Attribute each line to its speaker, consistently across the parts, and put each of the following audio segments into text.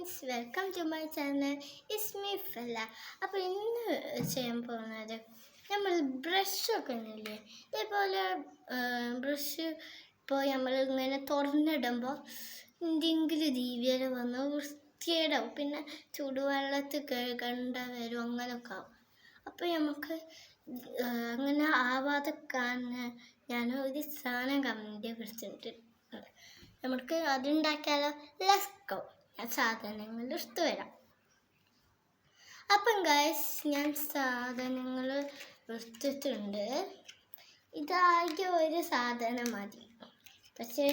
Speaker 1: Friends, welcome to my channel. It's me Fella. അപ്പോൾ ഇന്ന് ചെയ്യാൻ പോകുന്നത് നമ്മൾ ബ്രഷൊക്കെ ഉണ്ടല്ലേ, ഇതേപോലെ ബ്രഷ് ഇപ്പോൾ നമ്മൾ ഇങ്ങനെ തുറന്നിടുമ്പോൾ എന്തെങ്കിലും രീതിയിൽ വന്ന് വൃത്തികേടാവും, പിന്നെ ചൂടുവെള്ളത്തിൽ കഴുകേണ്ട വരും, അങ്ങനെയൊക്കെ ആവും. അപ്പോൾ നമുക്ക് അങ്ങനെ ആവാതെക്കാൻ ഞാൻ ഒരു സാധനം കണ്ടുപിടിച്ചിട്ടുണ്ട്. നമുക്ക് അതുണ്ടാക്കിയാലോ? ലെറ്റ്സ് ഞാൻ സാധനങ്ങൾ എടുത്തു വരാം. അപ്പം ഗൈസ്, ഞാൻ സാധനങ്ങൾ എടുത്തിട്ടുണ്ട്. ഇതാകെ ഒരു സാധനം മതി, പക്ഷേ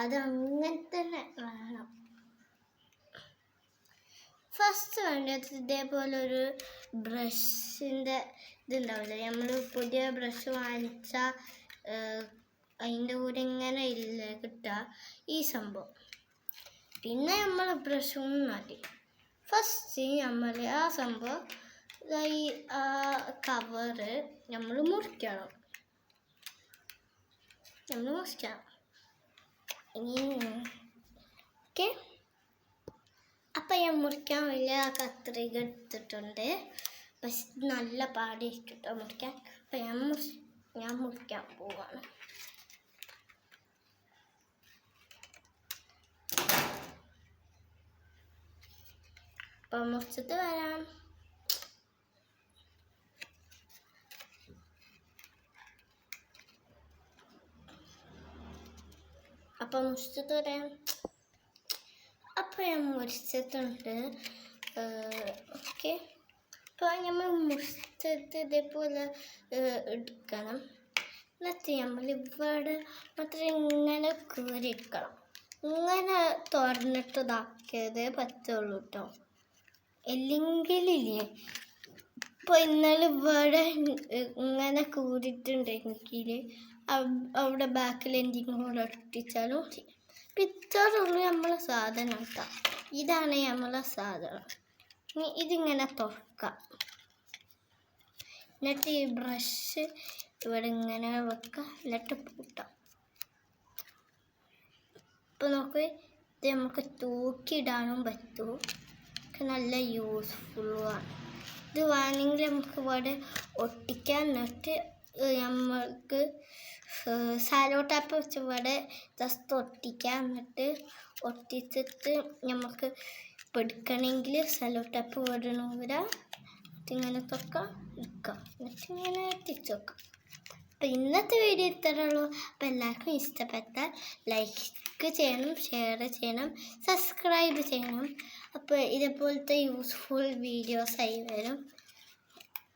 Speaker 1: അത് അങ്ങനെ തന്നെ വേണം. ഫസ്റ്റ് വേണ്ടത് ഇതേപോലെ ഒരു ബ്രഷിൻ്റെ ഇതുണ്ടാവില്ല, നമ്മൾ പുതിയ ബ്രഷ് വാങ്ങിച്ചാൽ അതിൻ്റെ കൂടെ ഇങ്ങനെ ഇല്ല കിട്ടുക ഈ സംഭവം. പിന്നെ നമ്മൾ ബ്രഷും മതി. ഫസ്റ്റ് നമ്മൾ ആ സംഭവം ഈ കവറ് നമ്മൾ മുറിക്കണം. ഓക്കെ, അപ്പം ഞാൻ മുറിക്കാൻ വലിയ കത്രിക എടുത്തിട്ടുണ്ട്, പക്ഷെ നല്ല പാടിയിരിക്കും കേട്ടോ മുറിക്കാൻ. അപ്പം ഞാൻ മുറിക്കാൻ പോവാണ്. അപ്പം മുറിച്ചിട്ട് വരാം. അപ്പം മുറിച്ചിട്ട് വരാം. അപ്പം ഞാൻ മുറിച്ചിട്ടുണ്ട്. ഓക്കെ, അപ്പോൾ നമ്മൾ മുറിച്ചിട്ട് ഇതേപോലെ എടുക്കണം. എന്നിട്ട് നമ്മൾ ഇവിടെ മാത്രം ഇങ്ങനെ കീറിയെടുക്കണം. ഇങ്ങനെ തുറന്നിട്ട് ഇതാക്കിയതേ പറ്റുള്ളൂ കേട്ടോ. അല്ലെങ്കിലില്ലേ, ഇപ്പോൾ ഇന്നലെ ഇവിടെ ഇങ്ങനെ കൂടിയിട്ടുണ്ടെങ്കിൽ അവിടെ ബാക്കിൽ എന്തെങ്കിലും കൂടെ ഒട്ടിച്ചാലും മതി. അപ്പം ഇത്രയുള്ളൂ നമ്മളെ സാധനം കേട്ടോ. ഇതാണ് നമ്മളെ സാധനം. ഇനി ഇതിങ്ങനെ തുറക്കാം. എന്നിട്ട് ഈ ബ്രഷ് ഇവിടെ ഇങ്ങനെ വെക്കാം, എന്നിട്ട് പൂട്ടാം. ഇപ്പം നോക്ക്, ഇത് നമുക്ക് തൂക്കിയിടാനും പറ്റും, നല്ല യൂസ്ഫുള്ളുമാണ്. ഇത് വേണമെങ്കിൽ നമുക്ക് ഇവിടെ ഒട്ടിക്കാൻ, എന്നിട്ട് നമ്മൾക്ക് സാലോ ടാപ്പ് വെച്ച് ഇവിടെ ജസ്റ്റ് ഒട്ടിക്കാൻ, എന്നിട്ട് ഒട്ടിച്ചിട്ട് നമുക്ക് എടുക്കണമെങ്കിൽ സാലോ ടാപ്പ് വിടണമെങ്കിൽ ഇങ്ങനെ തൊക്കാം, എടുക്കാം, എന്നിട്ട് ഇങ്ങനെ എത്തിച്ച് വെക്കാം. അപ്പം ഇന്നത്തെ വീഡിയോ ഇത്രയേ ഉള്ളൂ. അപ്പം എല്ലാവർക്കും ഇഷ്ടപ്പെട്ടാൽ ലൈക്ക് ചെയ്യണം, ഷെയർ ചെയ്യണം, സബ്സ്ക്രൈബ് ചെയ്യണം. അപ്പോൾ ഇതേപോലത്തെ യൂസ്ഫുൾ വീഡിയോസായി വരും.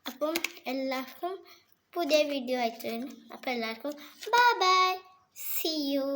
Speaker 1: അപ്പം എല്ലാവർക്കും പുതിയ വീഡിയോ ആയിട്ട് വരും. അപ്പോൾ എല്ലാവർക്കും ബൈ ബൈ, സീ യു.